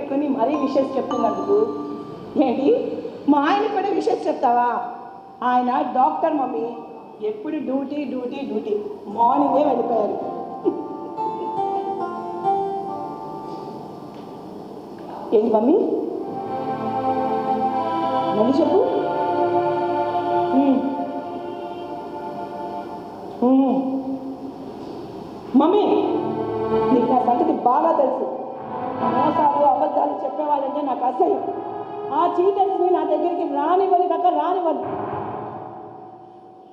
పెట్టుకుని మరీ విషెస్ చెప్తున్నందుకు. ఏంటి మా ఆయన కూడా విషెస్ చెప్తావా? ఆయన డాక్టర్ మమ్మీ, ఎప్పుడు డ్యూటీ డ్యూటీ డ్యూటీ, మార్నింగే వెళ్ళిపోయారు. ఏంటి మమ్మీ మళ్ళీ చెప్పు. మమ్మీ నీకు నా సంగతి బాగా తెలుసు. మోసాలు అబద్ధాలు చెప్పేవాళ్ళంటే నాకు అసహ్యం. ఆ చీటర్స్ని నా దగ్గరికి రానివ్వని దాకా రానివ్వను.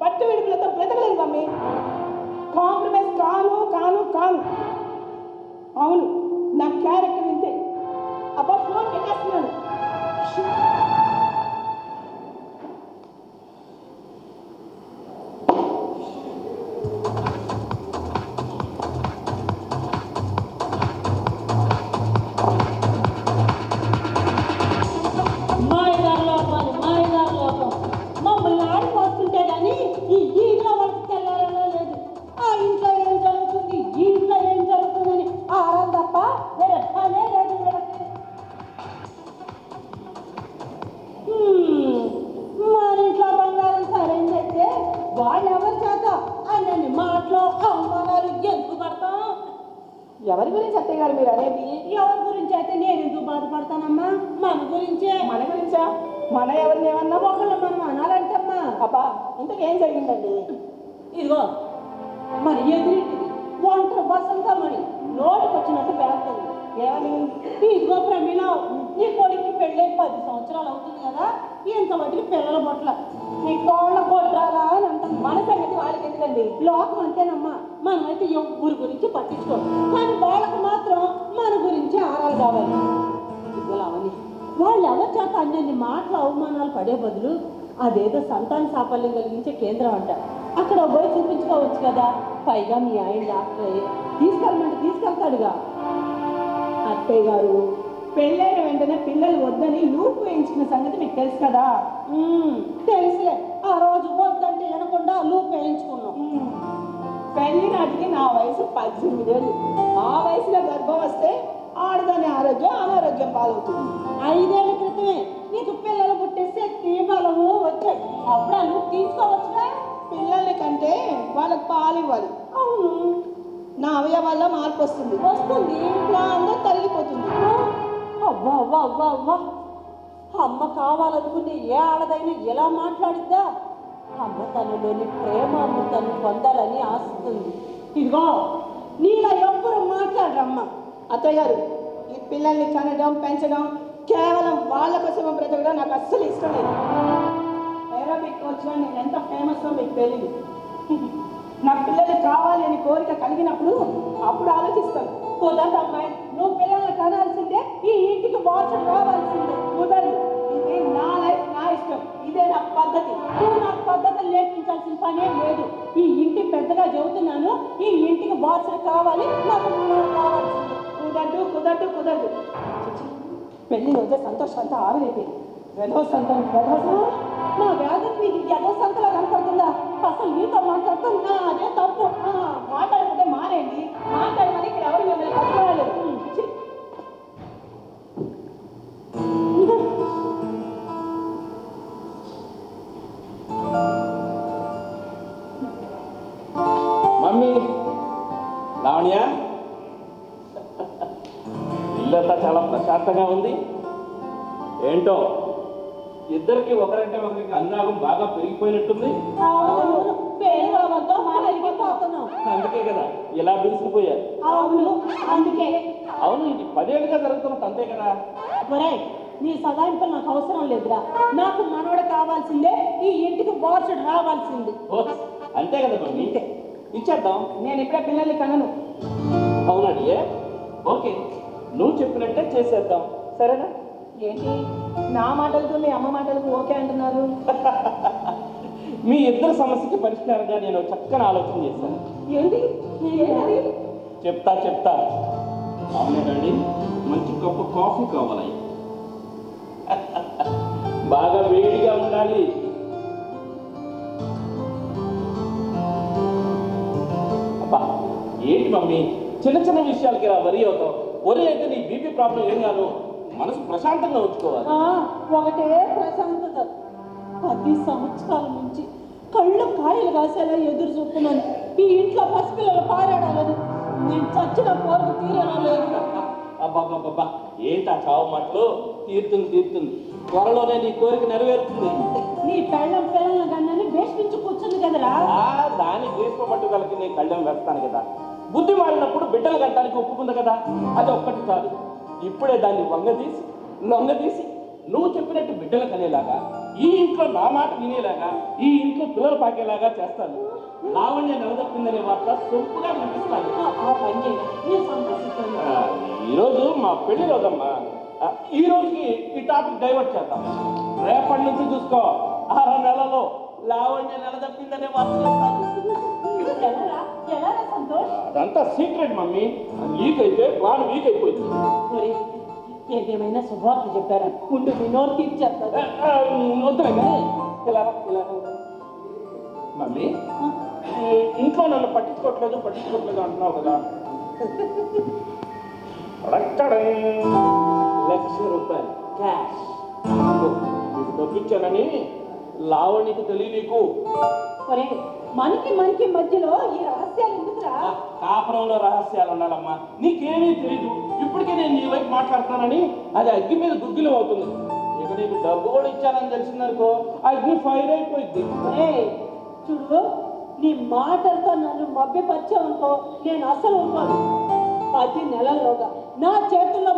పట్టు విడుపులతో బ్రతకలేదు మమ్మీ. కాంప్రమైజ్ కాను కాను కాను. అవును, నా క్యారెక్టర్ ఇంతే. అబ్బా ఫోన్ పెట్టేస్తున్నాను. ఎవరి గురించి అత్తయ్య గారు మీరు అనేది? ఎవరి గురించి అయితే నేను ఎందుకు బాధపడతానమ్మా? మన గురించే. మన గురించా? మన ఎవరిని ఏమన్నా? ఒకళ్ళు మనం అనాలంటమ్మా. అబ్బా ఇంతకేం జరిగిందండి? ఇదిగో మరి ఎదురింటిది ఒంటరి బసంతమని నోటికి వచ్చినట్టు పెరుగుతుంది. ఏమని? ఇదిగో ప్రమీణ, నీ కొడుక్కి పెళ్ళై 10 సంవత్సరాలు అవుతుంది కదా, ఇంతవరకు పిల్లల బొట్ల నీ కోళ్ళ కొట్టాలా అని అంటాం. మన సంగతి వాళ్ళకి ఎందుకండి? లోకం అంతేనమ్మా. మనమైతే ఎవరి గురించి పట్టించుకోం, కానీ వాళ్ళకు మాత్రం మన గురించి ఆరాలు కావాలి. ఇవ్వలావని వాళ్ళు ఎవరి చేత అన్ని మాటలు అవమానాలు పడే బదులు అదేదో సంతాన సాఫల్యం కలిగించే కేంద్రం అంట, అక్కడ పోయి చూపించుకోవచ్చు కదా. పైగా మీ ఆయన డాక్టర్ తీసుకెళ్ళమంటే తీసుకెళ్తాడుగా. అత్తయ్య గారు పెళ్ళైన వెంటనే పిల్లలు వద్దని లూప్ వేయించుకున్న సంగతి మీకు తెలుసు కదా. తెలుసులే, ఆ రోజు వద్దంటే వినకుండా లూప్ వేయించుకున్నాం. పెళ్లి నాటికి నా వయసు 18 ఏళ్ళు. ఆ వయసులో గర్భం వస్తే ఆడదాని ఆరోగ్యం అనారోగ్యం పాలవుతుంది. 5 ఏళ్ల క్రితమే నీకు పిల్లలు పుట్టే శక్తి బలము వచ్చాయి. అప్పుడు ఆ లూప్ తీసుకోవచ్చుగా. పిల్లల్ని కంటే వాళ్ళకి పాలు ఇవ్వాలి. అవును, నా అవయవాల్లో మార్పు వస్తుంది. నా అందం తరిగిపోతుంది. అవ్వా అవ్వా అవ్వా అవ్వా, అమ్మ కావాలనుకుని ఏ ఆడదైనా ఎలా మాట్లాడిద్దా? అమ్మ తనలోని ప్రేమ అమృతాన్ని పొందాలని ఆశిస్తుంది. ఇదిగో నీలా ఎవ్వరు మాట్లాడరమ్మా. అత్తయ్య గారు, ఈ పిల్లల్ని కనడం పెంచడం కేవలం వాళ్ళ కోసం బ్రతకడం నాకు అస్సలు ఇష్టం లేదు. ఏరోబిక్ కోచ్లో నేను ఎంత ఫేమస్ మీకు తెలియదు. నా పిల్లలు కావాలి అని కోరిక కలిగినప్పుడు అప్పుడు ఆలోచిస్తాను. కుదరదమ్మాయి, నువ్వు పిల్లల్ని కనాల్సిందే, ఈ ఇంటికి వారసుడు రావాల్సిందే. కుదరదు. ఇది నా లైఫ్, నా ఇష్టం. ఇదే నా పద్ధతి. నువ్వు నాకు పద్ధతులు నేర్పించాల్సిన పనే లేదు. ఈ ఇంటి పెద్దగా చెబుతున్నాను, ఈ ఇంటికి వారసుడు కావాలి, నాకు మనవడు కావాల్సిందే. కుదరదు కుదరదు కుదరదు. పెళ్లి రోజే సంతోషం అంతా ఆవిరైపోయింది. నా వ్యాధం మీకు ఎదో సంతలా కనపడుతుందా? అసలు నీతో మాట్లాడుతున్నా అదే తప్పు. మాట్లాడకపోతే మానేయండి. మాట్లాడమని ఇక్కడ ఎవరు మిమ్మల్ని పట్టుకోలేదు. మమ్మీ, లావణ్య, ఇల్లంతా చాలా ప్రశాంతంగా ఉంది. ఏంటో ఇద్దరికి ఒకరంటే ఒకరికి అనురాగం బాగా పెరిగిపోయినట్టుంది. అందుకే కదా ఇలా బిగుసిపోయారు. అవును, ఇది 10 ఏళ్ళుగా జరుగుతున్నది అంతే కదా. నీ సదాయింపులు నాకు అవసరం లేదురా. నాకు మనవడు కావాల్సిందే, ఈ ఇంటికి వారసుడు రావాల్సింది. అంతే కదా మమ్మీ, ఇచ్చేద్దాం. నేను ఇప్పుడే పిల్లల్ని కనను. అవునండి, ఓకే, నువ్వు చెప్పినట్టే చేసేద్దాం. సరేనా? ఏంటి నా మాటలకు మీ అమ్మ మాటలకు ఓకే అంటున్నారు? మీ ఇద్దరు సమస్యకి పరిష్కారంగా నేను చక్కని ఆలోచన చేశాను. ఏంటి? చెప్తా. అవునండి, మంచి కప్పు కాఫీ కావాలి. బాగా వేడిగా ఉండాలి. అబ్బా ఏంటి మమ్మీ, చిన్న చిన్న విషయాలకి ఇలా వరి అవుతావు. వరి అయితే నీ బీపీ ప్రాబ్లం ఏం కాదు. మనసు ప్రశాంతంగా ఉంచుకోవాలి. ఒకటే ప్రశాంతత. 10 సంవత్సరాల నుంచి కళ్ళు కాయలు కాసేలా ఎదురు చూస్తున్నాను. ఈ ఇంట్లో పసిపిల్లలు పారాడాలని. నేను చచ్చిన కోరిక తీరడం లేదు. అబ్బాబ్బాబ్బా, ఏంటి ఆ చావు మాటలు? తీరుతుంది. త్వరలోనే నీ కోరిక నెరవేరుతుంది. నీ పెళ్ళం పిల్లల గన్నని వేషించి కూర్చుంది కదరా. దాని గ్రీష్మ పట్టుదలకి నేను కళ్ళెం వేస్తాను కదా. బుద్ధి మారినప్పుడు బిడ్డలు కట్టడానికి ఒప్పుకుంది కదా, అది ఒక్కటి చాలు. ఇప్పుడే దాన్ని లొంగదీసి నువ్వు చెప్పినట్టు బిడ్డలు కనేలాగా, ఈ ఇంట్లో నా మాట వినేలాగా, ఈ ఇంట్లో పిల్లలు పాకేలాగా చేస్తాను. లావణ్య నిలదొక్కిందనే వార్త సొంపుగా వినిపిస్తాను. ఈరోజు మా పెళ్లి రోజమ్మా. ఈ రోజుకి ఈ టాపిక్ డైవర్ట్ చేద్దాం. రేపటి నుంచి చూసుకో, 6 నెలలో లావణ్య నిలదొక్కిందనే వార్త చెప్తాను. అదంతా సీక్రెట్ మమ్మీ. లీక్ అయితే ప్లాన్ వీక్ అయిపోయింది. ఏదేమైనా శుభవార్త చెప్పారా? ఉండు మీ నోరు తీర్చేస్తారు. వద్దులే కానీ ఇలా మమ్మీ, ఇంట్లో నన్ను పట్టించుకోవట్లేదు అంటున్నావు కదా. 1,00,000 రూపాయలు క్యాష్ ఇది పంపించానని లావణ్యకు తెలియనీకు. మనకి మధ్యలో ఈ రహస్యాలు ఎందుకురా? కాపురంలో రహస్యాలు ఉండాలమ్మా. నీకేమీ తెలీదు. ఇప్పటికే నేను నీ వైపు మాట్లాడుతున్నానని అది అగ్గి మీద గుగ్గిలం అవుతుంది. ఇక నీకు డబ్బు కూడా ఇచ్చానని తెలిసిందనుకో, అగ్ని ఫైర్ అయిపోయింది. చూడు, నీ మాటలతో నన్ను మభ్యపరిచావనుకో, నేను అసలు ఉంటాను. 10 నెలల్లోగా నా చేతుల్లో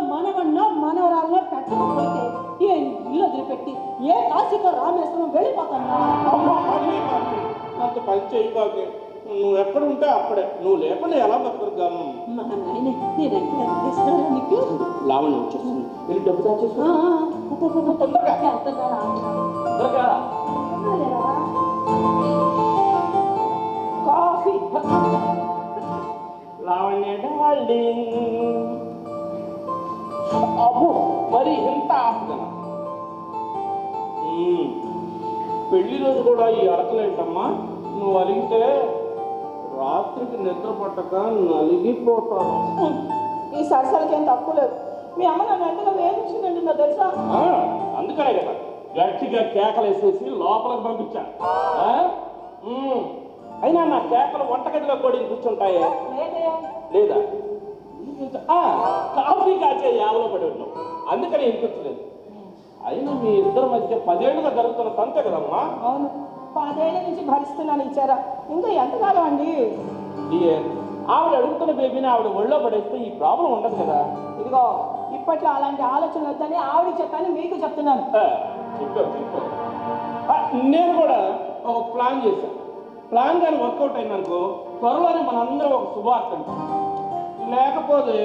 మనవరాల్లో పెట్టకపోతే ఏ ఇల్లు వదిలిపెట్టి ఏ కాశీకో రామేశ్వరం వెళ్ళిపోతాను. అంత పని చేయబాకే. నువ్వు ఎక్కడ ఉంటే అక్కడే. నువ్వు లేకుండా ఎలా బతకరుగాను. మా నాయన నీకు లావణ్య వచ్చేస్తుంది. వెళ్ళి డబ్బు దాచేసుకో. కాఫీ. లావణ్య డార్లింగ్. అబ్బో, మరి ఎంత ఆపుదనా? పెళ్లి రోజు కూడా ఈ అరకలేంటమ్మా. నువ్వు అలిగితే రాత్రికి నిద్ర పట్టక నలిగిపోతాను. ఈ సరసలకి ఏం తక్కువ లేదు. మీ అమ్మ నన్ను ఎంతగా వేధించిందంటుందో తెలుసా? అందుకనే కదా గట్టిగా కేకలేసేసి లోపలికి పంపించా. అయినా నా కేకలు వంటగదిలో కూడా కూర్చుంటాయే లేదా? కాఫీ కాచే యావలో పడి ఉన్నాం, అందుకని వినిపించలేదు. అయినా మీ ఇద్దరి మధ్య 10 ఏళ్ళుగా జరుగుతున్న తంతే కదమ్మా. అవును, 10 ఏళ్ళ నుంచి భరిస్తున్నాను ఇచ్చారా. ఇంకా ఎంతకాలం అండి? ఆవిడ అడుగుతున్న బేబీని ఆవిడ ఒళ్ళో పడేస్తే ఈ ప్రాబ్లం ఉండదు కదా. ఇదిగో, ఇప్పట్లో అలాంటి ఆలోచనలు వద్దని ఆవిడకి చెప్పాను, మీకు చెప్తున్నాను. చెప్పావు. నేను కూడా ఒక ప్లాన్ చేశాను. ప్లాన్ కానీ వర్కౌట్ అయిందనుకో, త్వరలోనే మనందరం ఒక శుభార్త అంటాం. లేకపోతే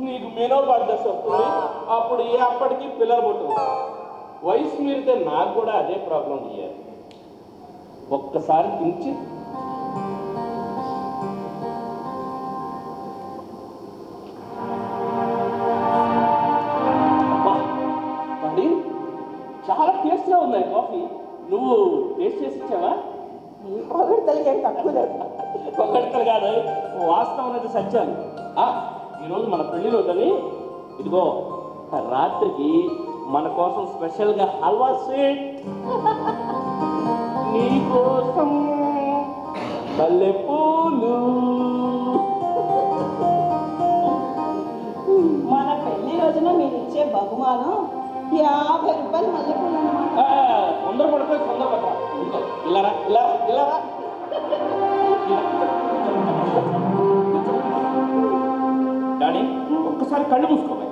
నీకు మెనోపాజ్ దశ వస్తుంది. అప్పుడు అప్పటికి పిల్లలు పుట్టరు. వయసు మీరితే నాకు కూడా అదే ప్రాబ్లం చేయాలి. ఒక్కసారి పిలిచి చాలా టేస్ట్గా ఉన్నాయి కాఫీ. నువ్వు టేస్ట్ చేసి ఇచ్చావా? పొగడతలకి ఏం తక్కువ లేదు. పొగడతలు కాదు, వాస్తవం అనేది సత్యాలు. ఈరోజు మన పెళ్లి రోజని ఇదిగో రాత్రికి మన కోసం స్పెషల్గా హల్వా స్వీట్ నీకోసం మల్లెపూలు. మన పెళ్లి రోజున మీరు ఇచ్చే బహుమానం 50 రూపాయలు మల్లెపూలు అన్నమాట. తొందరపడతా ఇలారా. డాడీ, ఒక్కసారి కళ్ళు మూసుకోవాలి.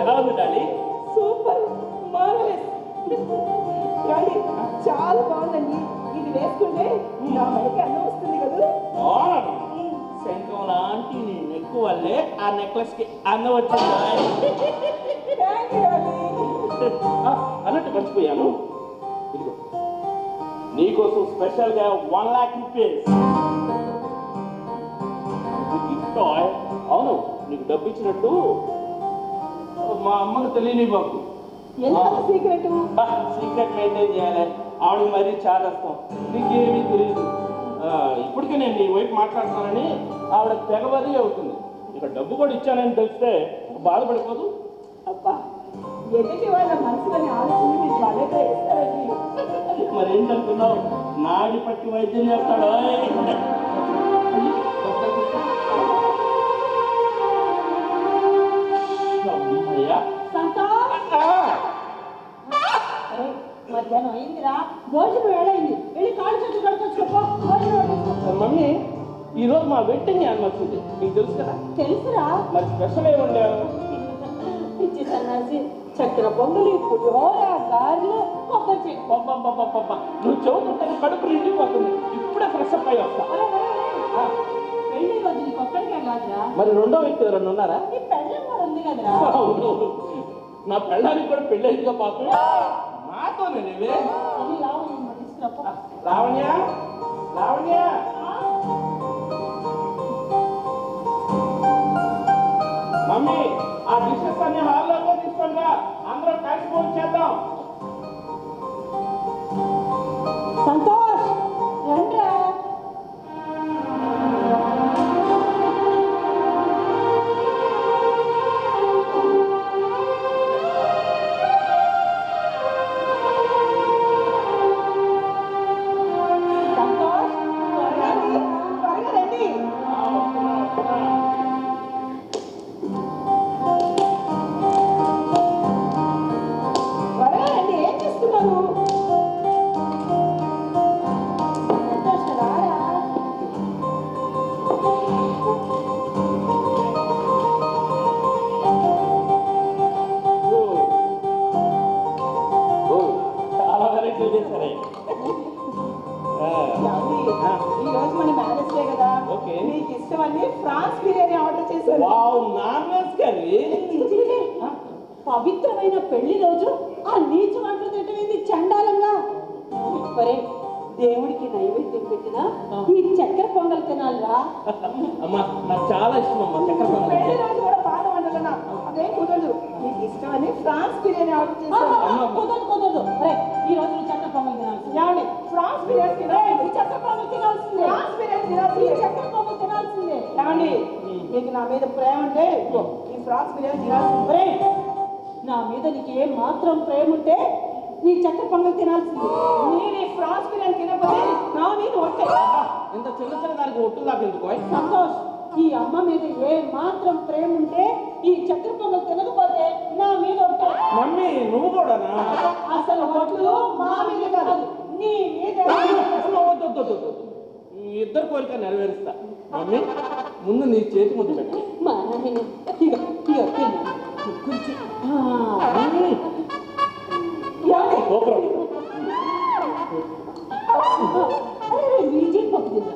ఎలా ఉంది డాడీ? Super, marvellous. చాలా బాగుందండి. ఇది వేసుకుంటే నా మనకి అన్నం వస్తుంది కదా. శంఖం లాంటి నీ నెక్కు వల్లే ఆ నెక్లెస్ కి అన్నం వచ్చింది. అన్నట్టు మర్చిపోయాను, ఇదిగో నీకోసం స్పెషల్ గా 1 lakh rupees. అవును, నీకు డబ్బు ఇచ్చినట్టు మా అమ్మకు తెలియని బాబు. ఎందుకు సీక్రెట్? సీక్రెట్ మెయింటైన్ చేయాలి. ఆవిడ మరీ చాదస్తాం, నీకేమీ తెలియదు. ఇప్పటికే నేను నీ వైపు మాట్లాడుతున్నానని ఆవిడ తెగబది అవుతుంది. ఇక డబ్బు కూడా ఇచ్చానని తెలిస్తే బాధపడిపోదు. అబ్బా, ఎదుటి వాళ్ళ మనసులని ఆలోచన మీరు బాగా ఇస్తారండి. మరేంటనుకున్నావు, నాడి పట్టి వైద్యం చేస్తాడు. అరే మధ్యాహ్నం అయిందిరా, భోజనం వేళయింది, వెళ్ళి కాళ్ళు చేతులు కడుకొచ్చుకోపో. మమ్మీ, ఈరోజు మా వెడ్డింగ్ యానివర్సరీ, నీకు తెలుసు కదా? తెలుసురా. మరి స్పెషల్ ఏముండారు? పిచ్చి సన్నాసి, చక్కెర పొంగలి, పులిహోర, గారెలు, కొబ్బరి చెట్టు. నువ్వు చదువుతుంటే కడుపు నిండిపోతుంది. ఇప్పుడే ఫ్రెష్ అప్ అయి వస్తా. పెళ్లి రోజు నీకు ఒక్కడికే కాదురా, మరి రెండో వ్యక్తి ఎవరన్నా ఉన్నారా? నీ పెళ్ళం కూడా ఉంది కదరా. నా పెళ్ళానికి కూడా పెళ్ళైందిగా పాపం. నాతోనే అది లావణ్య తీసుకురాపో. లావణ్య, లావణ్య, మమ్మీ ఆ డిషెస్ అన్ని హాల్లోకి తీసుకోండిరా, అందరం కలిసి ఫోన్ చేద్దాం. సంతోష్ రండ్రా. పవిత్రమైన పెళ్లి రోజు ఆ నీచ వంటలు తింటేంది చండాలంగా. ఒరే, దేవుడికి నైవేద్యం పెట్టినా ఈ చక్కెర పొంగల్ తినాలిరా. అమ్మా, నాకు చాలా ఇష్టం అమ్మా చక్కెర పొంగల్. పెళ్లి రోజు కూడా బాగా వండాలన్నా అదేం కుదరదు. నీకు ఇష్టమని ఫ్రాన్స్ బిర్యానీ ఆర్డర్ చేశాను. కుదరదు. ఒరే, ఈ రోజు నువ్వు చక్కెర పొంగల్ తినాల్సింది. ఏమండి, ఫ్రాన్స్ బిర్యానీ తినాలి. చక్కెర పొంగల్ తినాల్సిందే. ఫ్రాన్స్ బిర్యానీ తినాలి. చక్కెర పొంగల్ తినాల్సిందే. ఏమండి, మీకు నా మీద ప్రేమ అంటే ఈ ఫ్రాన్స్ బిర్యానీ తినాల్సిందే. నా మీద నీకు ఏ మాత్రం ప్రేమ ఉంటే నీ చక్కెర పొంగల్ తినాల్సింది. నేను ఈ ఫ్రాన్స్ బిర్యానీ తినకపోతే నా మీద ఒట్టే. ఇంత చిన్న చిన్న దానికి ఒట్టు దాకా ఎందుకు? సంతోష్, ఈ అమ్మ మీద ఏ మాత్రం ప్రేమ ఉంటే ఈ చక్కెర పొంగల్ తినకపోతే నా మీద ఒట్టే. మమ్మీ, నువ్వు కూడానా? అసలు ఒట్లు మా మీద కాదు, నీ మీద. ఇద్దరు కోరిక నెరవేరుస్తా. మమ్మీ, ముందు నీ చేతి ముద్దు పెట్టు. మా నాయన విజయ్ పప్పు తిన్నా.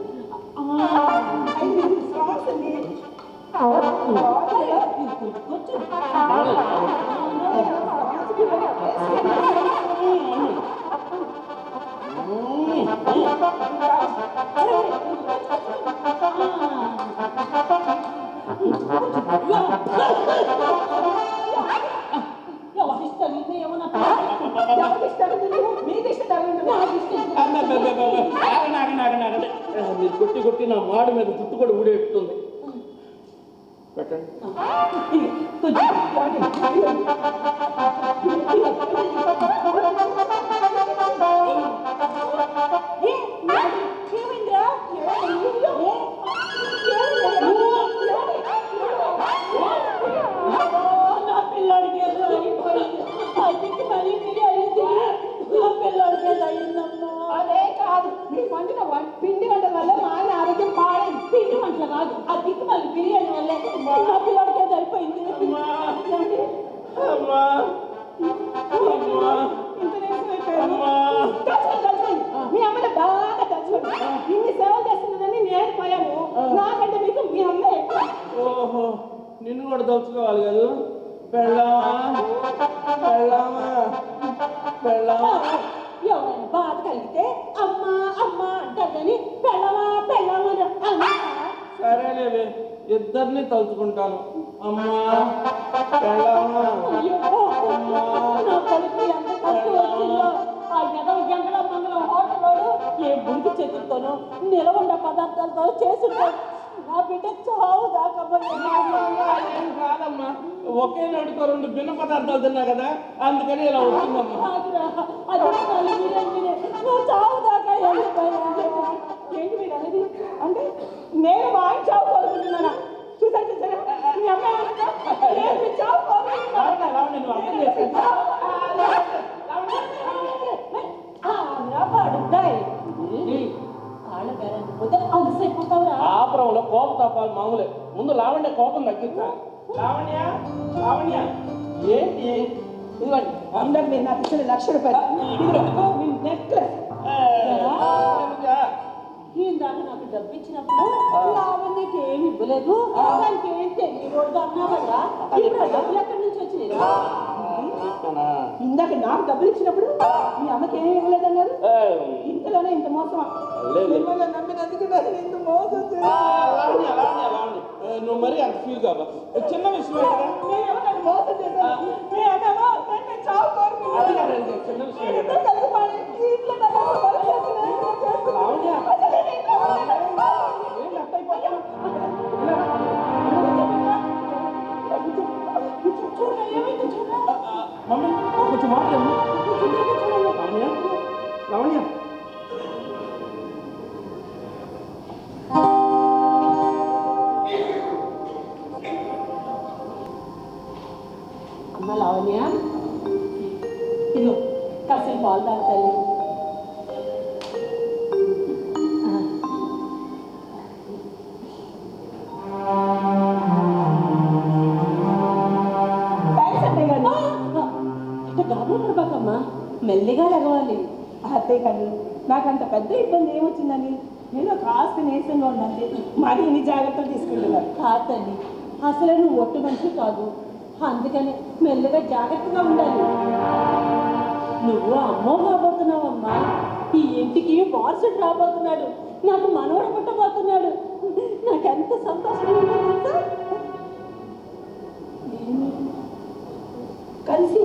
మీరు కొట్టి కొట్టి నా మాడ మీద జుట్టు కూడా ఊడేస్తుంది. పెట్టండి. అదే కాదు, మీ వండిన పిండి వంటల వల్ల మా ఆయన ఆరోగ్యం పాడైంది. పిండి వంటలు కాదు, ఆ దిక్కు మళ్ళీ బిర్యానీ వల్లే నా పిల్లడికే సరిపోయింది. ఇంత నేర్చుకుని మీ అమ్మని బాగా తలుచుకోండి. ఇన్ని సేవలు చేస్తున్నదని నేను పోయాను, నాకంటే మీకు మీ అమ్మే. ఓహో, నిన్ను కూడా తలుచుకోవాలి కదా. పెళ్ళామా పెళ్ళామా పెళ్ళామా. ఎవరైనా బాధ కలిగితే అమ్మా అమ్మా అంటారు కానీ పెళ్ళవా పెళ్ళవా అమ్మా. సరేలేవే, ఇద్దరిని తలుచుకుంటాను. అమ్మా పెళ్ళామా. అయ్యో, అమ్మా చేతులతోనూ నిలవండ పదార్థాలతో చేసుంటాడు నా బిడ్డ చావు దాకా ఏం కాదమ్మా, ఒకే నోటితో 2 భిన్న పదార్థాలు తిన్నా కదా, అందుకని ఇలా వస్తుందమ్మా. చావు దాకా ఏంటి మీరు అనేది? అంటే నేను మా ఆయన చావు కోరుకుంటున్నానా? చూసారా మీ అమ్మాయి చావు కోరుకుంటున్నా. నువ్వు అర్థం చేస్తా ఆపురంలో కోపం తప్పాలి మామూలే. ముందు లావణ్య కోపం తగ్గించాలి. లావణ్య లావణ్య ఏంటి ఇదిగోండి, అందరు మీరు నాకు ఇచ్చిన ₹1,00,000 మీ నెక్లెస్. ఇందాక నాకు డబ్బు ఇచ్చినప్పుడు లావణ్యకి ఏమి ఇవ్వలేదు, దానికి ఏం తెలియకూడదు అన్నావయ్యా. ఇప్పుడు డబ్బులు ఎక్కడి నుంచి వచ్చినాయి? ఇందాక నాకు డబ్బులు ఇచ్చినప్పుడు మీ అమ్మకి ఏమి ఇవ్వలేదన్నారు. ఇంతలోనే ఇంత మోసం నమ్మినందుకు ఇంత మోసం. నువ్వు మరి అంత ఫీల్ కావా? చిన్న విషయమే కదా. మోసం చేశాను. చిన్న విషయం కదా. మమ్మీ కొంచెం మాట్లాడు. లావణ్య లావణ్య అమ్మ లావణ్య, ఇదిగో కాసేపు పాలు తాగుతాను. గాబుపడబాకమ్మా, మెల్లిగా లగవాలి. అంతే కానీ నాకు అంత పెద్ద ఇబ్బంది ఏమొచ్చిందని నేను కాస్త నీరసంగా ఉందంటే మరి ఇన్ని జాగ్రత్తలు తీసుకుంటున్నాను. కాదండి, అసలే నువ్వు ఒట్టు మనిషి కాదు, అందుకని మెల్లగా జాగ్రత్తగా ఉండాలి. నువ్వు అమ్మో కాబోతున్నావమ్మా. ఈ ఇంటికి వారసుడు రాబోతున్నాడు, నాకు మనవడు పుట్టబోతున్నాడు. నాకెంత సంతోషంగా ఉందో తెలుసా? కలిసి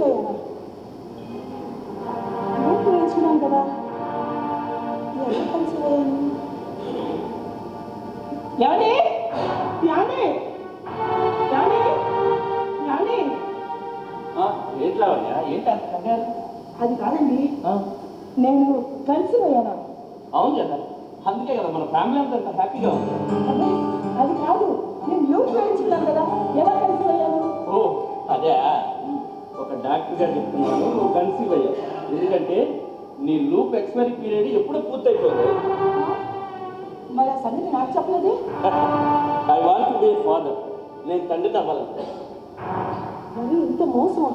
వేయించుకున్నాను కదా, ఎలా కలిసి పోయాను? ఏమండి ఏమండి ఏమండి ఏమండి? ఏంటి లావణ్య, ఏంటి అంత కంగారు? అది కాదండి, నేను కలిసి పోయాను. అవును కదా, అందుకే కదా మన ఫ్యామిలీ అంతా ఎంత హ్యాపీగా ఉంది. అదే అది కాదు, నేను లూప్ వేయించుకున్నాను కదా, ఎలా కలిసి పోయాను? ఓ అదే, ఒక డాక్టర్ గారు చెప్తున్నాను నువ్వు కన్సీవ్ అయ్యావు. ఎందుకంటే నీ లూప్ ఎక్స్పైరీ పీరియడ్ ఎప్పుడు పూర్తయిపోయింది. మరి ఆ సంగతి నాకు చెప్పలేదు. I want to be father. నేను తండ్రిని అవ్వాలంటే. మరి ఇంత మోసం?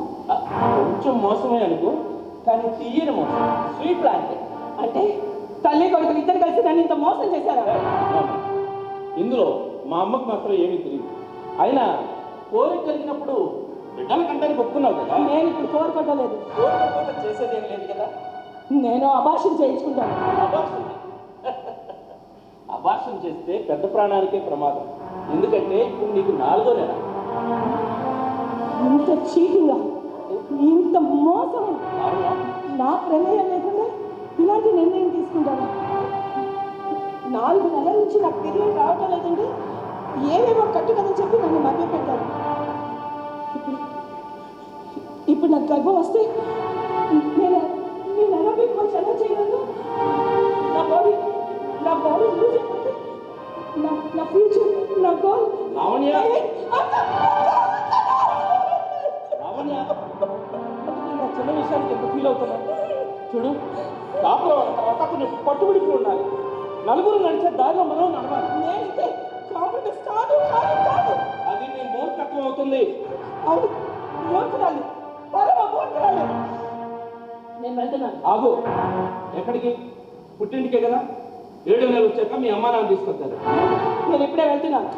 కొంచెం మోసమే అనుకో, కానీ తీయని మోసం, స్వీట్ లాంటి. అంటే తల్లి కొడుకులు ఇద్దరు కలిసి నన్ను ఇంత మోసం చేశారా? ఇందులో మా అమ్మకు మాత్రం ఏమీ తెలియదు. అయినా కోరిక కలిగినప్పుడు బిడ్డల కంటే ఒప్పుకున్నావు కదా. నేను ఇప్పుడు కోరుకోవట్లేదు. కోరిక చేసేది ఏం లేదు కదా. నేను అబార్షన్ చేయించుకుంటాను. అబార్షన్ చేస్తే పెద్ద ప్రాణానికే ప్రమాదం. ఎందుకంటే ఇప్పుడు నీకు 4వ నెల. ఇంత చీటింగా, ఇంత మోసం, నా ప్రమేయం లేకుండా ఇలాంటి నిర్ణయం తీసుకుంటాను. 4 నెలల నుంచి నాకు పీరియడ్ రావటం లేదండి. ఏవేమో కట్టుకదని చెప్పి నన్ను మభ్య పెట్టారు. ఇప్పుడు నాకు గర్భం వస్తే నేను ఎలా పెట్టుకోవచ్చు? ఎలా చేయగలను? నా బాడీ లూజ్ అయిపోతే నా ఫ్యూచర్, నా గోల్. లావణ్య లావణ్య, నా చిన్న విషయానికి ఎంత ఫీల్ అవుతున్నా చూడు. కాపురం తర్వాత కొంచెం పట్టుబడికి ఉండాలి. నలుగురు నడిచే దారిలో మనం నడవాలి. నేనైతే కాంప్రమైజ్ కాదు కాదు కాదు. అది నీ మూర్ఖత్వం అవుతుంది. అవును, మూర్ఖురాలి, పరమ మూర్ఖురాలి. నేను వెళ్తున్నాను. ఆగు. ఎక్కడికి? పుట్టింటికే కదా. 7వ నెల వచ్చాక మీ అమ్మ నాన్న తీసుకొస్తారు. నేను ఇప్పుడే వెళ్తున్నాను.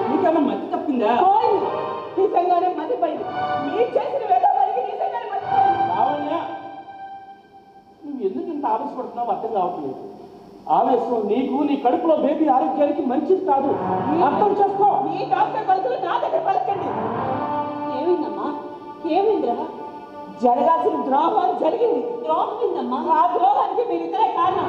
నీకన్నా మతి తప్పిందా? పోయింది, నిజంగానే మతిపోయింది. మీరు చేసిన వేదవారికి నిజంగానే మతిపోయింది. లావణ్య, నువ్వు ఎందుకు ఇంత ఆవేశపడుతున్నావు అర్థం కావట్లేదు. ఆవేశం నీకు, నీ కడుపులో బేబీ ఆరోగ్యానికి మంచిది కాదు. అర్థం చేసుకో. మీ డాక్టర్ పలుకులు నా దగ్గర పలకండి. ఏమైందమ్మా? ఏమైందిరా? జరగాల్సిన ద్రోహం జరిగింది. ద్రోహం ఏందమ్మా? ఆ ద్రోహానికి మీరిద్దరే కారణం.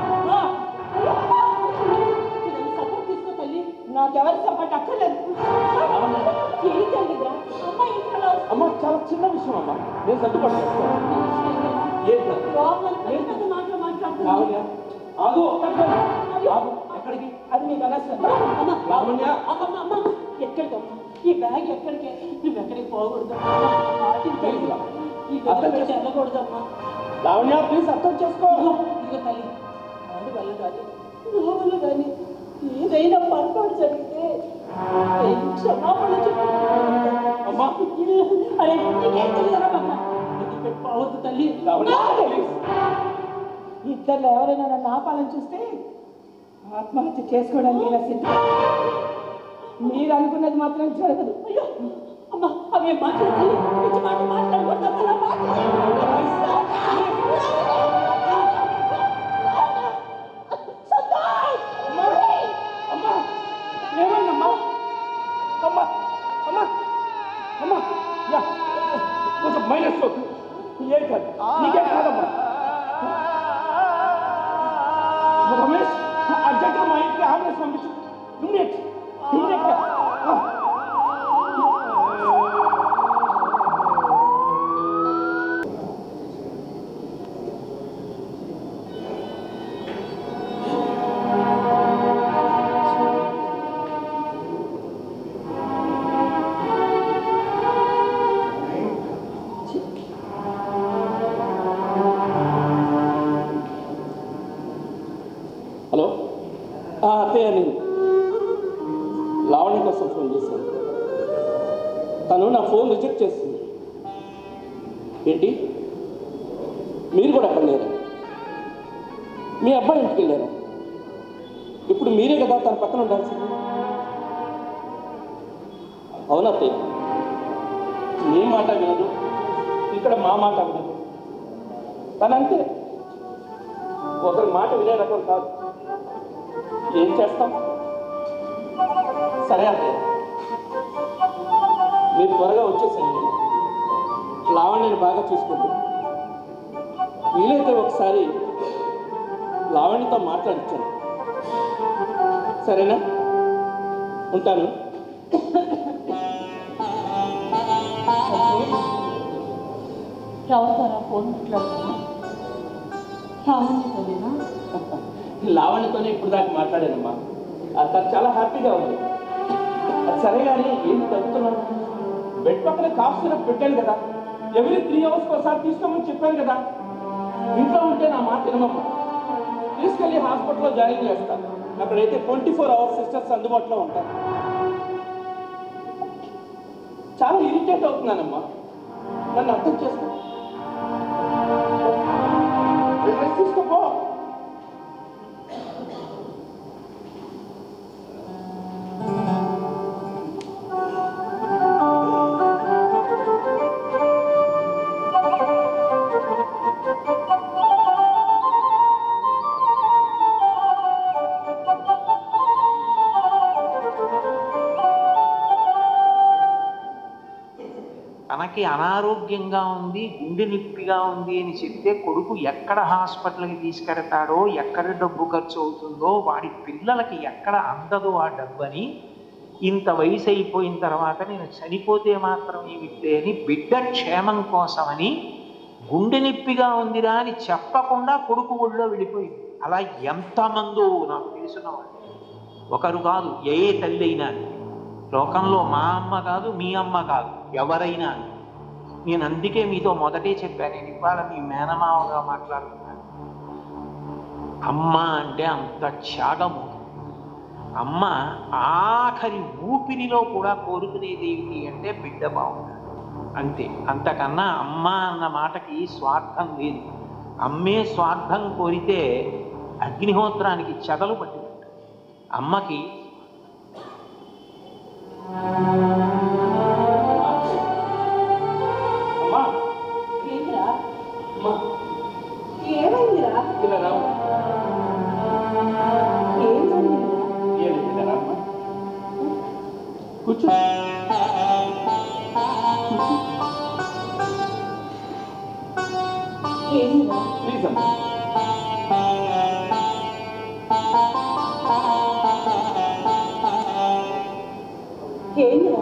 చిన్న విషయం అమ్మా, నేను సర్దుబాటు చేసుకోవాలి. ఏంటి లోపల పెద్ద పెద్ద మాటలు మాట్లాడుతున్నా. లావణ్య ఆగు, ఆగు, ఎక్కడికి? అది మీకు అనవసరం. లావణ్య ఎక్కడికమ్మా ఈ బ్యాగ్ ఎక్కడికి? నువ్వు ఎక్కడికి పోకూడదమ్మా. ఈ అర్థం గదిలోకి వెళ్ళకూడదమ్మా. లావణ్య ప్లీజ్ అర్థం చేసుకో. ఇదిగో తల్లి, వాడి వల్ల కానీ నా వల్ల కానీ ఏదైనా పొరపాటు జరిగితే నేను క్షమాపణ చెప్పు. అమ్మా అరే నీకేం తెలియదా బాబా? పోవద్దు తల్లి. లావణ్య ప్లీజ్. ఇద్దరు ఎవరైనా నన్ను ఆపాలని చూస్తే ఆత్మహత్య చేసుకోవడానికి ఇలా సిద్ధం. మీరు అనుకున్నది మాత్రం జరగదు. అయ్యో అమ్మా, అవే మాట్లాడాలి. పిచ్చి మాట మాట్లాడకూడదు. అలా అమ్మా ఏమైందమ్మా? అమ్మా అమ్మా అమ్మా యా కొంచెం మైనస్ ఏం కాదు, నీకేం కాదమ్మా. రమేష్ అర్జెంట్గా మా ఇంటికి ఆంబులెన్స్ పంపించు. ఇమ్మీడియట్ ఇమ్మీడియట్గా. హలో అత్తయ్య, నేను లావణ్య కోసం ఫోన్ చేశాను. తను నా ఫోన్ రిజెక్ట్ చేస్తుంది. ఏంటి మీరు కూడా అక్కడ లేరా? మీ అబ్బాయి ఇంటికి వెళ్ళారా? ఇప్పుడు మీరే కదా తన పక్కన ఉండాల్సింది. అవునా అత్తయ్య? మీ మాట వినదు, ఇక్కడ మా మాట వినదు. తనంతే, ఒకరి మాట వినే రకం కాదు. ఏం చేస్తాం? సరే అంటే మీరు త్వరగా వచ్చేసేయండి. లావణ్యని బాగా చూసుకోండి. వీలైతే ఒకసారి లావణ్యతో మాట్లాడించండి. సరేనా? ఉంటాను. ఎవరితో ఫోన్ మాట్లాడుతున్నా? లావణ్యతోనేనా? లావణ్యతోనే ఇప్పుడు దాకా మాట్లాడానమ్మా. తను చాలా హ్యాపీగా ఉంది. అది సరే కానీ ఏంటి తగ్గుతున్నాను? బెడ్ పక్కన కాఫ్ సిరప్ పెట్టాను కదా, ఎవ్రీ 3 అవర్స్ ఒకసారి తీసుకోమని చెప్పాను కదా. ఇంట్లో ఉంటే నా మాట వినమ్మా. తీసుకెళ్ళి హాస్పిటల్లో జాయిన్ చేస్తాను. అక్కడైతే 24 అవర్స్ సిస్టర్స్ అందుబాటులో ఉంటారు. చాలా ఇరిటేట్ అవుతున్నానమ్మా, నన్ను అర్థం చేసుకో. తీసుకోపో. తనకి అనారోగ్యంగా ఉంది, గుండె నొప్పిగా ఉంది అని చెప్తే కొడుకు ఎక్కడ హాస్పిటల్కి తీసుకెడతాడో, ఎక్కడ డబ్బు ఖర్చు అవుతుందో, వాడి పిల్లలకి ఎక్కడ అందదో ఆ డబ్బు అని, ఇంత వయసు అయిపోయిన తర్వాత నేను చనిపోతే మాత్రం ఏమిటే అని బిడ్డ క్షేమం కోసమని గుండె నొప్పిగా ఉందిరా అని చెప్పకుండా కొడుకు ఒళ్ళో వెళ్ళిపోయింది. అలా ఎంతమందో నాకు తెలిసిన వాళ్ళు, ఒకరు కాదు, ఏ తల్లి అయినా. లోకంలో మా అమ్మ కాదు, మీ అమ్మ కాదు, ఎవరైనా. నేను అందుకే మీతో మొదటే చెప్పాను, నేను ఇవాళ మీ మేనమావగా మాట్లాడుతున్నాను. అమ్మ అంటే అంత త్యాగము. అమ్మ ఆఖరి ఊపిరిలో కూడా కోరుకునేది ఏమిటి అంటే బిడ్డ బాగుండాలి, అంతే. అంతకన్నా అమ్మ అన్న మాటకి స్వార్థం లేదు. అమ్మే స్వార్థం కోరితే అగ్నిహోత్రానికి చెదలు పట్టినట్టు. అమ్మకి అమ్మా ఏంద్రా? అమ్మా ఏమైందిరా? ఇలా రావు. ఏం జరిగిందిరా? ఇలా రామ్మా, కూర్చో. ఏందిరా? ప్లీజ్ అమ్మా. ఏందిరా?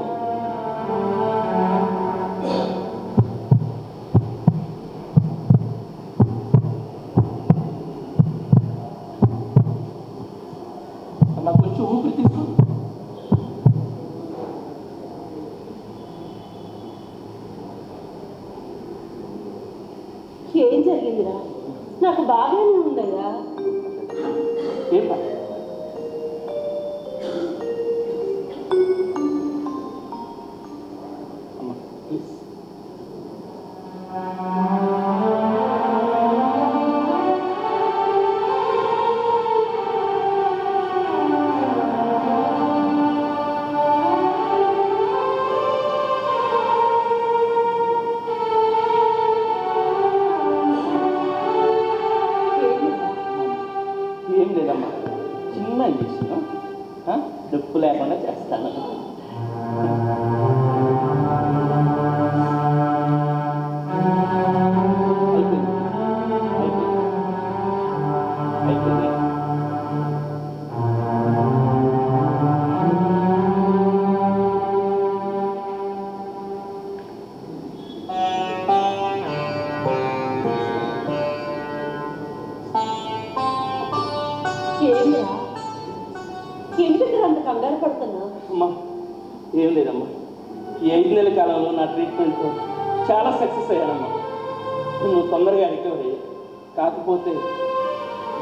ఏం పని? అమ్మా ప్లీజ్. ఏం లేదమ్మా, చిన్న ఇంజక్షన్ నొప్పు లేకుండా చేస్తాను. అయిపోయింది అయిపోయింది అయిపోయింది. ఏమిరా ఎందుకు అంత కంగారు పడుతున్నావు? అమ్మా ఏం లేదమ్మా, ఈ 5 నెలల కాలంలో నా ట్రీట్మెంట్తో చాలా సక్సెస్ అయ్యానమ్మా. నువ్వు తొందరగా రికవర్ అయ్యా. కాకపోతే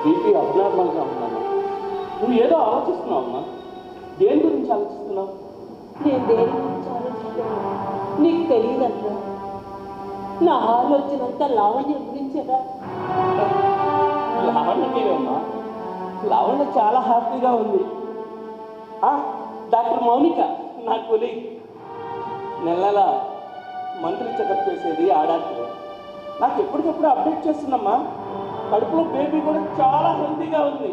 బీపీ అబ్నార్మల్గా ఉందమ్మా. నువ్వు ఏదో ఆలోచిస్తున్నావమ్మా. దేని గురించి ఆలోచిస్తున్నావు? నేను దేని గురించి ఆలోచిస్తాను నీకు తెలియదట్లా. నా ఆలోచన అంతా లావణ్య గురించేదా? లావణ్యకేమమ్మా, లావణ్య చాలా హ్యాపీగా ఉంది. డాక్టర్ మౌనిక నా కొలీగ్, నెల మంత్లీ చెకప్ చేసేది ఆ డాక్టర్. నాకు ఎప్పటికప్పుడు అప్డేట్ చేస్తుందమ్మా. కడుపులో బేబీ కూడా చాలా హెల్తీగా ఉంది.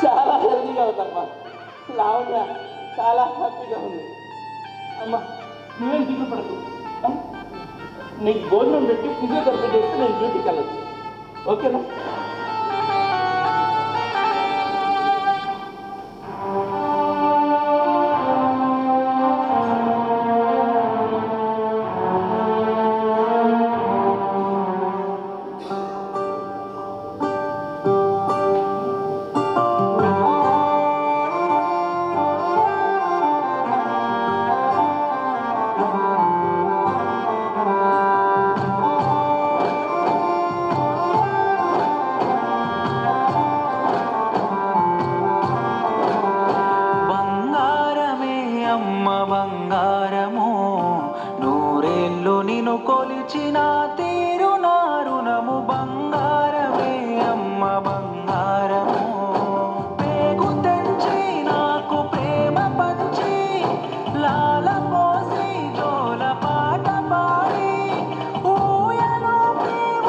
చాలా హెల్తీగా ఉందమ్మా. లావణ్య చాలా హ్యాపీగా ఉంది. అమ్మా నువ్వేం దిగులు పడకు. నీకు భోజనం పెట్టి ఫిజియోథెరపీ చేస్తే నేను డ్యూటీకి వెళ్ళచ్చు. ఓకేనా? బంగారము నూరేళ్ళు నిన్ను కొలిచిన తీరు నారుణము బంగారమే అమ్మ బంగారము పేగు తెంచి నాకు ప్రేమ పంచి లాల పోసి జోల పాట పాడి ఊయలో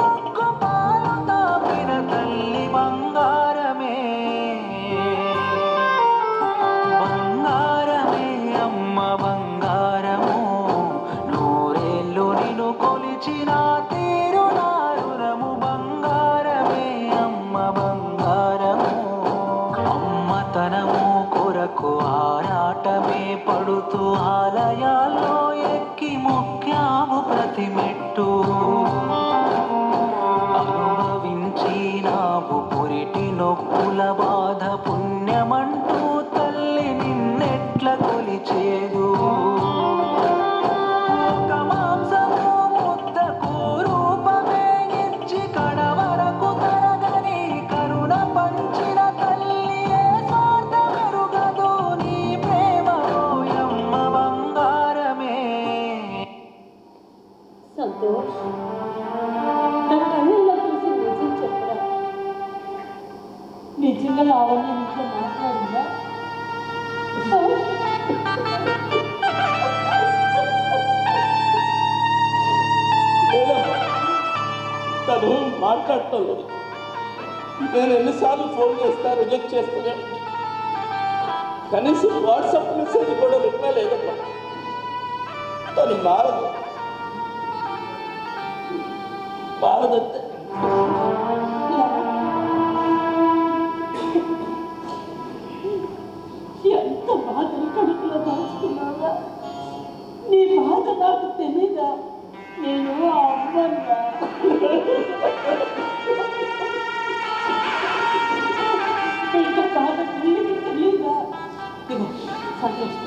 ఒక్క పాలు తాపిన తల్లి బంగారమే బంగారము నూరేళ్ళు నిన్ను కొలిచిన తీరు నారుణము బంగారమే అమ్మ బంగారము అమ్మతనము కొరకు ఆరాటమే పడుతూ ఆలయాల్లో ఎక్కి మొక్కాము ప్రతి మెట్టు అనుభవించినావు పురిటి నొప్పుల బాధ పుణ్యమంటూ తల్లి నిన్నెట్ల కొలిచేదు ఒక మాంసము ముద్దకు రూపమే ఇచ్చి కడవరకు తరగని కరుణ పంచిన తల్లి ఏ స్వార్థ మెరుగదు నీ ప్రేమలోయమ్మ బంగారమే. సంతోష్ నా కళ్ళల్లో చూసి నిజం చెప్పరా? నిజంగా లావణ్య నీతో మాట్లాడిందా? తను మాట్లాడటం లేదు. నేను ఎన్నిసార్లు ఫోన్ చేస్తా రిజెక్ట్ చేస్తూనే ఉంది. కనీసం వాట్సాప్ మెసేజ్ కూడా రిప్లై లేదమ్మా. తను మారదంతే. ఎంత బాధలు కడుపులో దాచుకున్నావా? నీ బాధ నాకు తెలీదా? నేను ఆ అమ్మన్నా. ఇంత బాధ తల్లికి తెలీదా? ఇదిగో సంతోష్,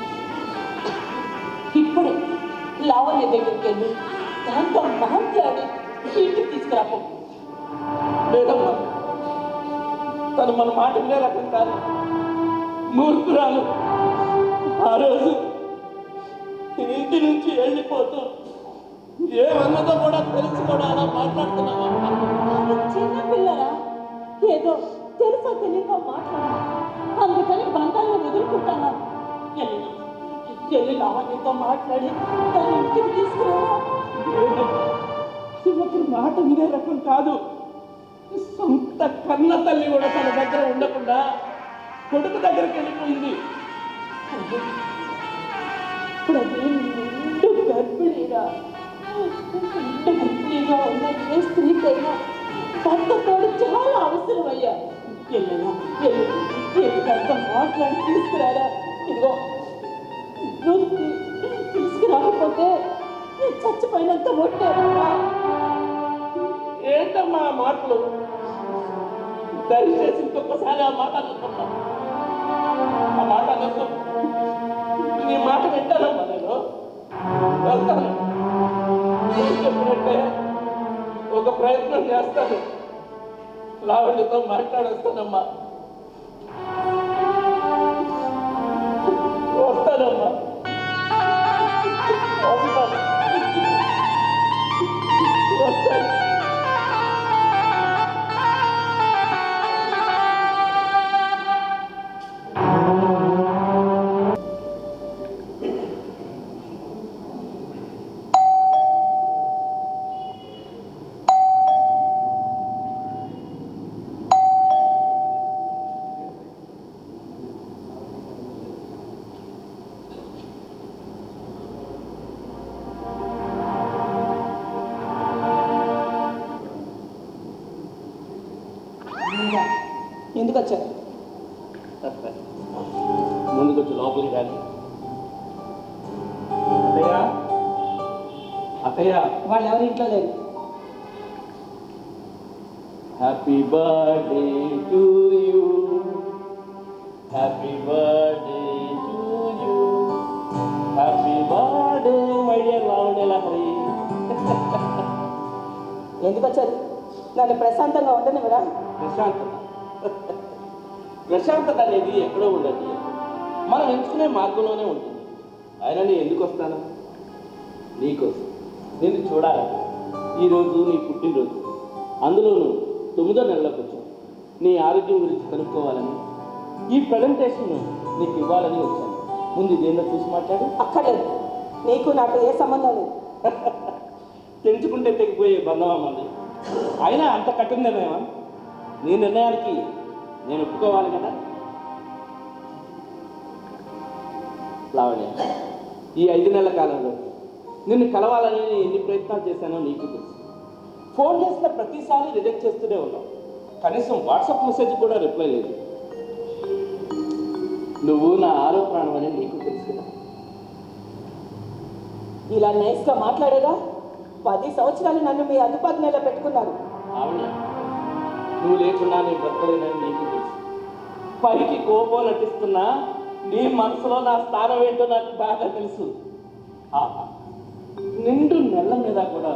ఇప్పుడే లావణ్య దగ్గరికి వెళ్ళి దాంతో మాట్లాడి ఇంటికి తీసుకురాపో. తను మన మాట వినే రకం కాదు, మూర్ఖురాలు. ఆ రోజు ఇంటి నుంచి వెళ్ళిపోతూ ఏమన్నదో కూడా తెలిసి కూడా అలా మాట్లాడుతున్నావా? చిన్న పిల్లరా, ఏదో తెలుసో తెలియక మాట్లాడాలి, అందుకని బంధాలను వదులుకుంటానా? వెళ్ళి లావణ్యతో మాట్లాడి తన ఇంటికి తీసుకురావా? ఒకరి మాట వినే రకం కాదు. సొంత కన్న తల్లి కూడా తన దగ్గర ఉండకుండా కొడుకు దగ్గరికి వెళ్ళిపోయింది. ఇప్పుడు అది నిండు గర్భిణీగా ఉన్న ఏ స్త్రీకైనా భర్తతోడు చాలా అవసరమయ్యా. వెళ్ళినంత మాట్లాడి తీసుకురారా. ఇదిగో నువ్వు తీసుకురాకపోతే నేను చచ్చిపోయినంత ఒట్టే. ఏంటమ్మా ఆ మాటలు? దయచేసి ఇంకొకసారి ఆ మాట అనుకున్నా. ఆ మాట అనొద్దు. నీ మాట వింటానమ్మా, నేను వెళ్తాను. చెప్పినట్టే ఒక ప్రయత్నం చేస్తాను, లావణ్యతో మాట్లాడేస్తానమ్మా. వస్తానమ్మా, వస్తాను. ఎందుకు వచ్చారు? ముందుకు వచ్చి లోపలికి రాని. అత్తయ్య, అత్తయ్య. వాళ్ళు ఎవరి ఇంట్లో లేరు. Happy birthday to you, happy birthday to you, happy birthday my dear Lavanya Lahari. ఎందుకు వచ్చారు? నన్ను ప్రశాంతంగా ఉండనివ్వరా? ప్రశాంతత ప్రశాంతత అనేది ఎక్కడో ఉండదు, మనం ఎంచుకునే మార్గంలోనే ఉంటుంది. ఆయన నేను ఎందుకు వస్తాను? నీకోసం, నిన్ను చూడాలని. ఈరోజు నీ పుట్టినరోజు, అందులోనూ 9వ నెలలోకి వచ్చాను. నీ ఆరోగ్యం గురించి కనుక్కోవాలని, ఈ ప్రజెంటేషన్ నీకు ఇవ్వాలని వచ్చాను. ముందు దేన్నో చూసి మాట్లాడు. అక్కర్లేదు, నీకు నాకు ఏ సంబంధం లేదు. తెంచుకుంటే తెగిపోయే బంధమా మంది. అయినా అంత కఠినమేమా? నీ నిర్ణయానికి నేను ఒప్పుకోవాలి కదా. లావణ్య, ఈ 5 నెలల కాలంలో నిన్ను కలవాలని నేను ఎన్ని ప్రయత్నాలు చేశానో నీకు తెలుసు. ఫోన్ చేసిన ప్రతిసారి రిజెక్ట్ చేస్తూనే ఉన్నావు. కనీసం వాట్సాప్ మెసేజ్ కూడా రిప్లై లేదు. నువ్వు నా ఆరో ప్రాణం అని నీకు తెలుసు కదా. ఇలా నైస్గా మాట్లాడేగా 10 సంవత్సరాలు నన్ను మీ అదుపాజ్ఞలో పెట్టుకున్నారు. లావణ్య, నువ్వు లేకున్నా నీ బ్రతకలేనని నీకు తెలుసు. పైకి కోపం నటిస్తున్నా నీ మనసులో నా స్థానం ఏంటో నాకు బాగా తెలుసు. నిండు నెల మీద కూడా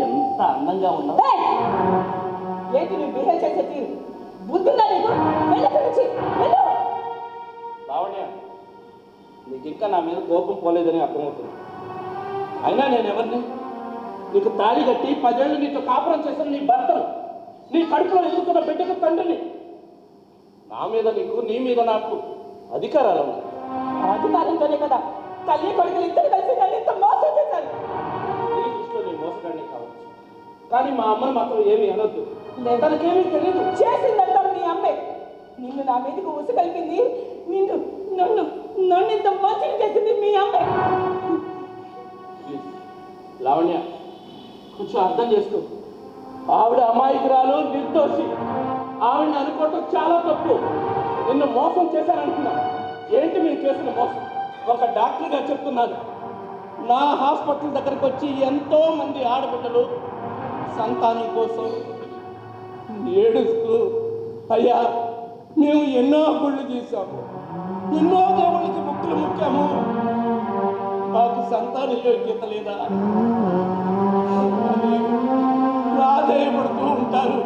ఎంత అందంగా ఉన్నావు. ఏంటి నువ్వు బిహేవ్ చేసే తీరు? బుద్ధుందా నీకు? వెళ్ళు ఇక్కడి నుంచి, వెళ్ళు. లావణ్య, నీకు ఇంకా నా మీద కోపం పోలేదని అర్థమవుతుంది. అయినా నేను ఎవరిని? నీకు తాళి కట్టి 10 ఏళ్ళు నీతో కాపురం చేసిన నీ భర్తను, నీ కడుపులో ఎదుగుతున్న బిడ్డకు తండ్రిని. నా మీద నీకు, నీ మీద నాకు అధికారాలు ఉన్నాయి. అధికారంతోనే కదా తల్లి కొడుకులు ఇద్దరు కలిసి నన్ను ఇంత మోసం చేశారు. నీ దృష్టిలో నీ మోసగాడిని కావచ్చు, కానీ మా అమ్మను మాత్రం ఏమీ అనొద్దు. తనకేమీ తెలియదు. చేసిందంతా మీ అమ్మే. నిన్ను నా మీదకు ఉసుగలిపింది, నిన్ను నన్ను ఇంత మోసం చేసింది మీ అమ్మే. లావణ్య, కొంచెం అర్థం చేసుకో. ఆవిడ అమాయకురాలు, నిర్దోషి. ఆవిడని అనుకోవటం చాలా తప్పు. నిన్ను మోసం చేశానంటున్నా. ఏంటి మీరు చేసిన మోసం? ఒక డాక్టర్గా చెప్తున్నాను. నా హాస్పిటల్ దగ్గరకు వచ్చి ఎంతో మంది ఆడబిడ్డలు సంతానం కోసం ఏడుస్తూ, అయ్యా మేము ఎన్నో గుళ్ళు చేశాము, ఎన్నో దేవుళ్ళకి ముక్కులు ముక్కాము, మాకు సంతాన యోగ్యత లేదా అని ప్రాధేయపడుతూ ఉంటారు.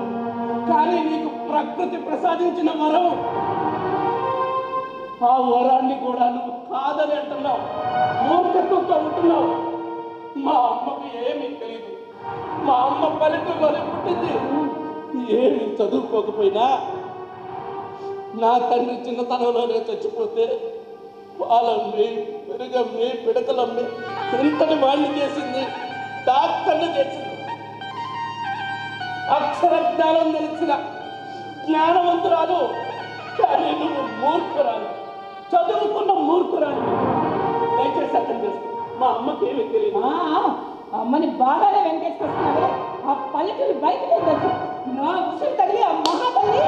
కానీ నీకు ప్రకృతి ప్రసాదించిన వరం, ఆ వరాన్ని కూడా నువ్వు కాదని అంటున్నావు, మూర్ఖత్వంతో ఉంటున్నావు. మా అమ్మకు ఏమీ తెలియదు. మా అమ్మ పల్లెటూరులోనే పుట్టింది. ఏమి చదువుకోకపోయినా నా తండ్రి చిన్నతనంలోనే చచ్చిపోతే పాలమ్మి, పెరుగమ్మి, పిడకలమ్మి ఎంతటి వాణ్ణి చేసింది, డాక్టర్ని చేసింది. అక్షర జ్ఞానం తెలిసిన జ్ఞానవంతురాలు, కానీ నువ్వు మూర్ఖురాలు, చదువుకున్న మూర్ఖురాలు. దయచేసి అర్థం చేసుకో. మా అమ్మకి ఏమీ తెలియదు. అమ్మని బాగానే వెంకటేసుకొస్తున్నావే. ఆ పల్లెటూరు బయటకు వెళ్ళొచ్చు. నా ఉసురు తగిలి ఆ మహాతల్లి.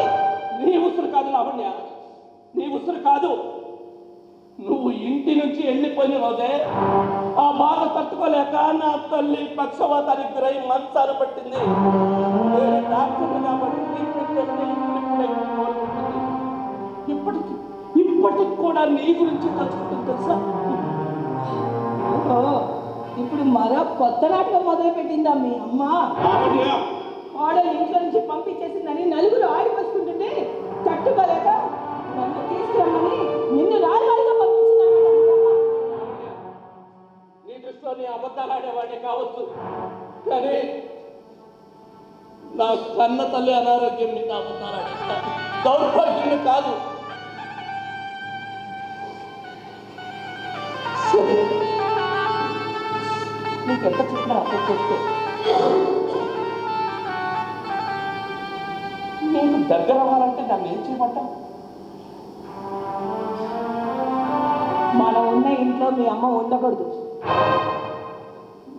నీ ఉసురు కాదు లావణ్య, నీ ఉసురు కాదు. నువ్వు ఇంటి నుంచి వెళ్ళిపోయిన రోజే ఆ బాధ తట్టుకోలేక నా తల్లి పక్షవాతానికి గురై మంచాలు పట్టింది. నేను డాక్టర్ని కాబట్టి ఇప్పటికి కూడా నీ గురించి తలుచుకుంటుంది తెలుసా? ఇప్పుడు మరో కొత్త నాటకం మొదలు పెట్టిందా మీ అమ్మ? ఆడని ఇంట్లో నుంచి పంపించేసిందని నలుగురు ఆడిపోస్తుంటుంటే తట్టుకోలేక నన్ను తీసుకురమ్మని నిన్ను రాజవారిగా పంపించింది. నీ దృష్టిలో నీ అబద్ధాలు ఆడేవాడే కావచ్చు, కానీ నా కన్న తల్లి అనారోగ్యం మీద అబద్ధాలు ఆడేస్తా, దౌర్భాగ్యం కాదు. నీకు ఎంత చెప్పినా అర్థం చేసుకో. నీకు దగ్గర అవ్వాలంటే నన్ను ఏం చేయమంటావు? మనం ఉన్న ఇంట్లో మీ అమ్మ ఉండకూడదు.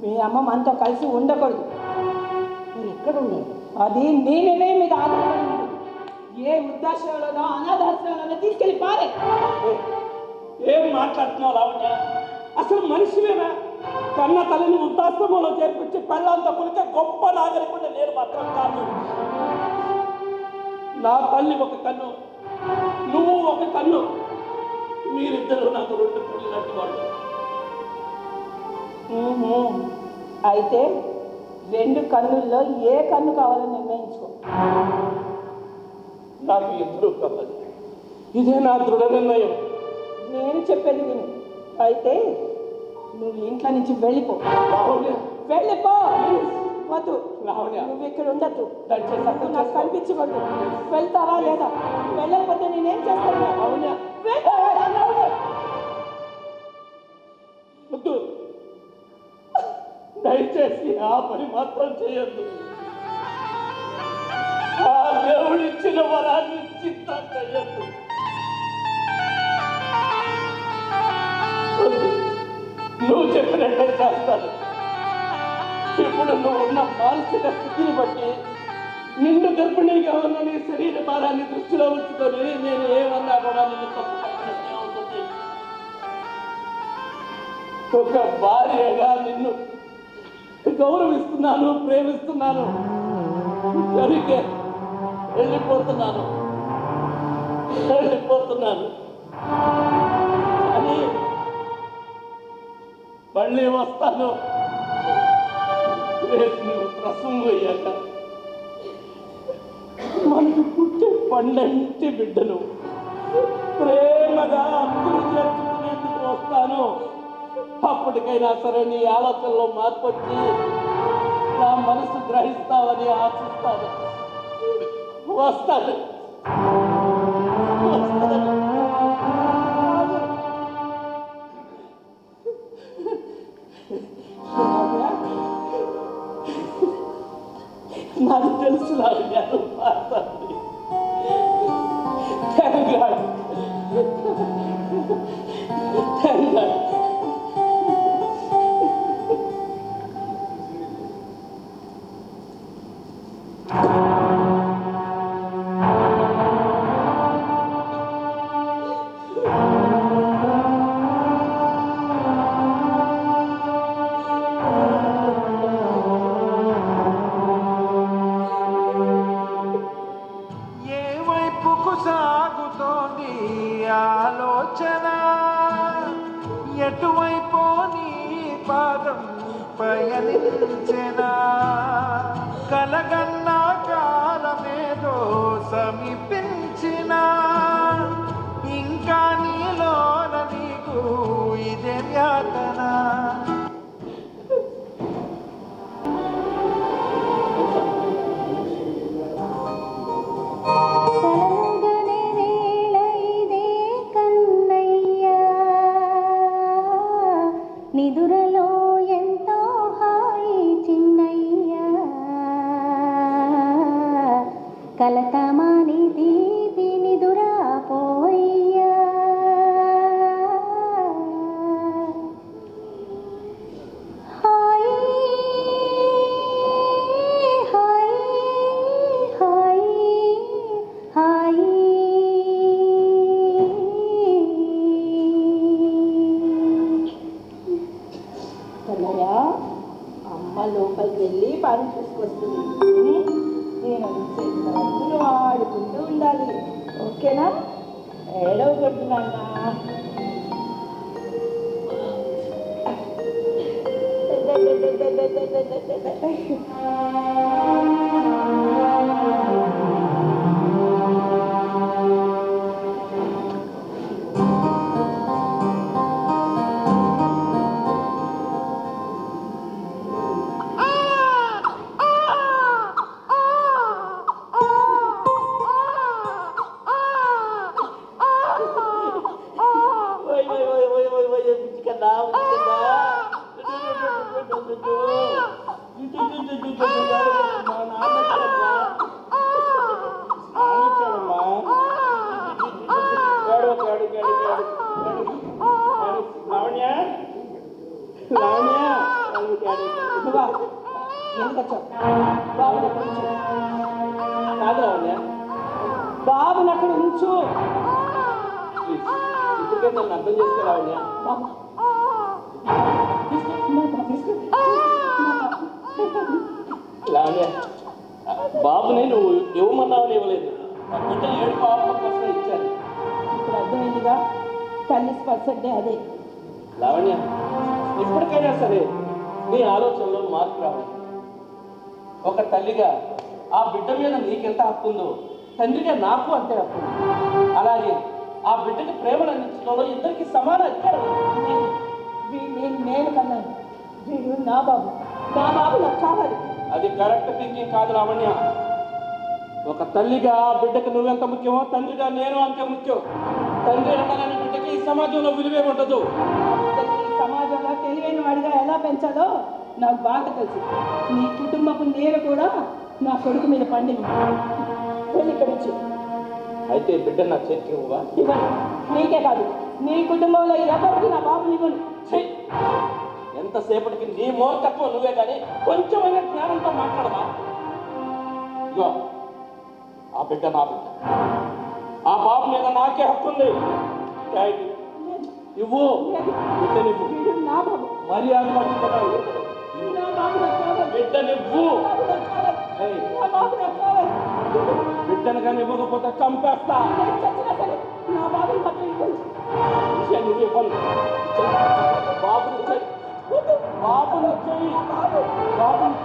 మీ అమ్మ మనతో కలిసి ఉండకూడదు. మీరు ఎక్కడ ఉన్నారు? అది నీ నిర్ణయం మీద ఆధారపడి ఉంటుంది. ఏ వృద్ధాశ్రమంలోనో అనాథాశ్రమంలోనో తీసుకెళ్ళి పారే. ఏం మాట్లాడుతున్నావు లావణ్య? అసలు మనిషివేనా? కన్న తల్లిని వృద్ధాశ్రమంలో చేర్పించి పెళ్ళంతా కొలికే గొప్ప నాగరికుడు నేను మాత్రం కాదు. నా తల్లి ఒక కన్ను, నువ్వు ఒక కన్ను, మీరిద్దరూ నాకు రెండు కళ్ళు లాంటి వాళ్ళు. అయితే రెండు కన్నుల్లో ఏ కన్ను కావాలని నిర్ణయించుకో. నాకు ఇద్దరు కావాలి. ఇదే నా దృఢ నిర్ణయం. నేను చెప్పేది విను. అయితే నువ్వు ఇంట్లో నుంచి వెళ్ళిపో. వెళ్ళిపో. వద్దు, నువ్వు ఇక్కడ ఉండద్దు. నాకు కనిపించకూడదు. వెళ్తావా లేదా? వెళ్ళకపోతే నేనేం చేస్తాను? వద్దు, దయచేసి ఆ పని మాత్రం చేయొద్దు. ఆ దేవుడిచ్చిన వరాన్ని చింత చేయొద్దు. నువ్వు చెప్పినట్టే చేస్తాను. ఇప్పుడు నువ్వు ఉన్న మానసిక స్థితిని బట్టి నిన్ను గర్భిణీగా ఉన్న నీ శరీర భారాన్ని దృష్టిలో ఉంచుకొని నేను ఏమన్నా కూడా నిన్ను తప్పు పట్టినట్టే అవుతుంది. ఒక భార్యగా నిన్ను గౌరవిస్తున్నాను, ప్రేమిస్తున్నాను, కనుకే వెళ్ళిపోతున్నాను. అని మళ్ళీ వస్తాను. రేపు నువ్వు ప్రసవం అయ్యాక మనకు పుట్టే పండంటి బిడ్డను ప్రేమగా అప్పులు చేర్చుకునేందుకు వస్తాను. అప్పటికైనా సరే నీ ఆలోచనలో మార్పు వచ్చి నా మనసు గ్రహిస్తావని ఆశిస్తాను. వస్తాను. నాకు తెలుసు లాగా మాట్లాడి ఆలోచన ఎటువైపో నీ పాదం పయనించెనా కలగన్నా కాలమేదో సమీపించిన ఇంకా నీలోన నీకు ఇదే యాతన. కలగనే వేళ ఇదే కన్నయ్యా, నిదురలో ఎంతో హాయి చిన్నయ్యా, కలతమాని తీపి నిదురా పోయ్యా. హాయి హాయి హాయి హాయి. కన్నయ్య, అమ్మ లోపలికి వెళ్ళి పని చూసుకొస్తుంది. నేను వచ్చేంత వరకు నువ్వు ఆడుకుంటూ ఉండాలి, ఓకేనా? ఏడవగొట్టున్నా. బాబుని అక్కడ ఉంచు. ఇప్పటికే నన్ను అర్థం చేసుకురావయ్యా. లావణ్య, బాబుని నువ్వు ఇవ్వమన్నావని ఇవ్వలేదు. ఆ బిడ్డ 7 పాపల కోసం ఇచ్చాను. ఇప్పుడు అర్థమైందిగా, తల్లి స్పర్శ అంటే అదే. లావణ్య, ఇప్పటికైనా సరే నీ ఆలోచనలో మార్పు రావాలి. ఒక తల్లిగా ఆ బిడ్డ మీద నీకెంత హక్కు ఉందో తండ్రిగా నాకు అంతే హక్కు ఉంది. అలాగే ఆ బిడ్డకి ప్రేమను అందించడంలో ఇద్దరికి సమాన అధికారం ఉంది. నేను కన్నాను, వీడు నా బాబు నాకు కావాలి. అది కరెక్ట్ థింకింగ్ కాదు లావణ్య. ఒక తల్లిగా ఆ బిడ్డకి నువ్వెంత ముఖ్యమో తండ్రిగా నేను అంతే ముఖ్యం. తండ్రి అంటానని బిడ్డకి ఈ సమాజంలో విలువే ఉండదు. ఈ సమాజంలో తెలివైన వాడిగా ఎలా పెంచాలో నాకు బాగా తెలుసు. నీ కుటుంబపు నీరు కూడా నా కొడుకు మీద పండింది. వెళ్ళి ఇక్కడ వచ్చి అయితే బిడ్డ నా చేతికి ఇవ్వవా? ఇవ్వను. నీకే కాదు, నీ కుటుంబంలో ఎవరికి నా బాబుని ఇవ్వను. ఎంతసేపటికి నీ మూర్ఖత్వం నువ్వే కానీ కొంచెమైనా జ్ఞానంతో మాట్లాడవా? ఇగో, ఆ బిడ్డ నా బిడ్డ. ఆ బాబు మీద నాకే హక్కు ఉంది. ఇవ్వు, బిడ్డనివ్వు. వీడు నా బాబు. మర్యాద పట్టుకున్నావు. నా బాబు నాకు కావాలి. బిడ్డనివ్వు. నా బాబు నాకు కావాలి. బిడ్డను కానీ ఇవ్వకపోతే చంపేస్తా. నేను చచ్చినా సరే నా బాబుని మాత్రం ఇవ్వండి. నువ్వు ఇవ్వను. బాబుని చెయ్యి. బాబుని చెయ్యి. బాబుని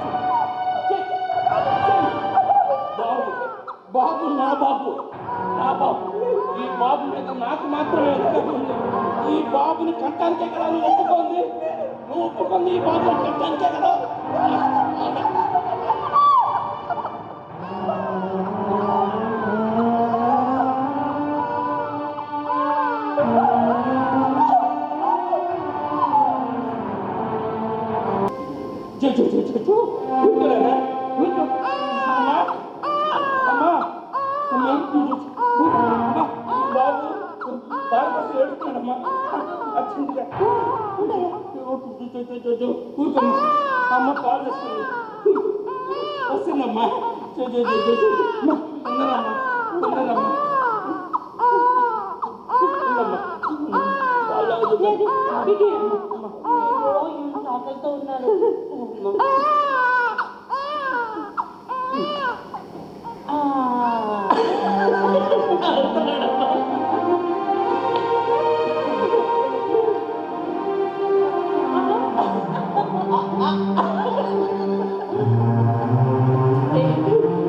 బాబు నా బాబు, నా బాబు. ఈ బాబు మీద నాకు మాత్రమే అధికారం ఉంది. ఈ బాబుని కట్టానికే కదా నువ్వు ఒప్పుకోండి. నువ్వు ఒప్పుకుంది ఈ బాబుని కట్టానికే కదా. అమ్మ పాలు వస్తుంది వస్తుందమ్మా. ఆకలితో ఉన్నారు.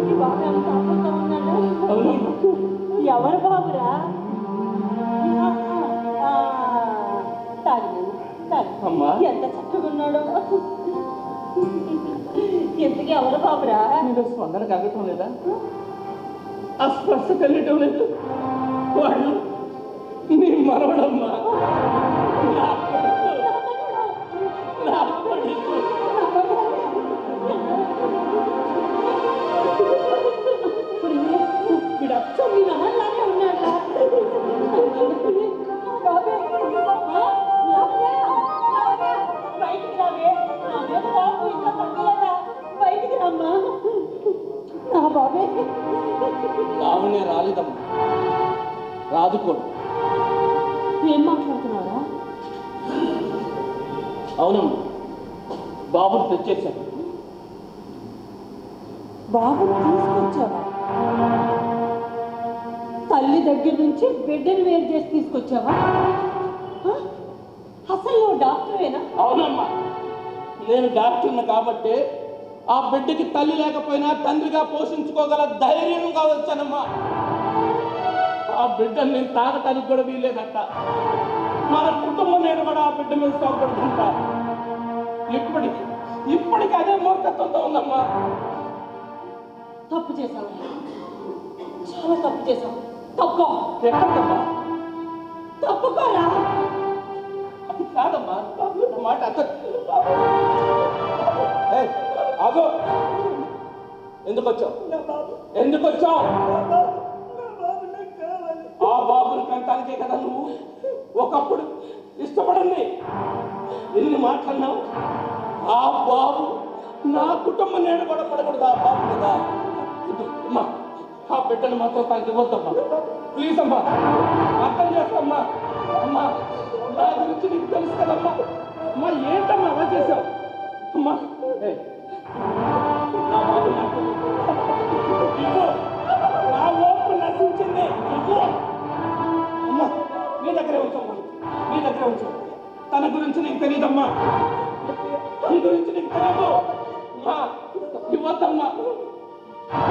ఈ బాబు ఎంత ఎవరు బాబురా? తాగి అమ్మా. ఎంత చక్కగా ఉన్నాడో. ఎందుకు ఎవరు బాబురా? మీరు స్పందన కలగటం లేదా? ఆ స్పర్శ కలిగటం లేదు? వాడు నీ మనవడమ్మా. నా కొడుకు. నా కొడుకు. వీడు అచ్చం మీ నాన్నలాగే ఉన్నాడా? బయటికి రావే. నా మీద బాబు ఇంకా తగ్గలేదా? బయటికి రమ్మా. నా బాబే లావణ్య రాలేదమ్మా, రాదు కూడా. ఏం మాట్లాడుతున్నారా? అవునమ్మా, బాబుని తెచ్చేశాను. బాబు తీసుకొచ్చావా? తల్లి దగ్గర నుంచి బిడ్డను వేరు చేసి తీసుకొచ్చావా? అసలు నువ్వు డాక్టరేనా? అవునమ్మా, నేను డాక్టర్ని కాబట్టి ఆ బిడ్డకి తల్లి లేకపోయినా తండ్రిగా పోషించుకోగల ధైర్యంగా వచ్చానమ్మా. ఆ బిడ్డను నేను తాగటానికి కూడా వీలేదట. మన కుటుంబం నేను కూడా ఆ బిడ్డ మీద సాగుపడుతుంటా. ఇప్పటికి అదే మూర్ఖత్వంతో ఉందమ్మా. తప్పు చేశావు, చాలా తప్పు చేశావు. తప్పు ఎక్కడమ్మా? తప్పుకోరా. అది కాదమ్మా, మాట ఆగో. ఎందుకు వచ్చావు? ఎందుకు వచ్చావు? ఆ బాబుని కంటానికే కదా నువ్వు ఒకప్పుడు ఇష్టపడండి. ఎన్ని మాట్లాడినావు? ఆ బాబు నా కుటుంబం నేను కూడా పడకూడదు. ఆ బాబు కదా అమ్మా, ఆ బిడ్డను మాత్రం తనకి ఇవ్వద్దమ్మా. ప్లీజ్ అమ్మా, అర్థం చేస్తామ్మా. అమ్మా, నా గురించి నీకు తెలుసు కదమ్మా. అమ్మా, ఏంటమ్మా అలా చేశావు? అమ్మా, నా బాబు నాకు ఇవ్వు. నా ఓపు నశించింది, ఇవ్వు. అమ్మా, నీ దగ్గరే ఉంచమ్మా, నీ దగ్గరే ఉంచు. తన గురించి నీకు తెలియదమ్మా, నీ గురించి నీకు తెలియదు. అమ్మా, ఇవ్వద్దమ్మా.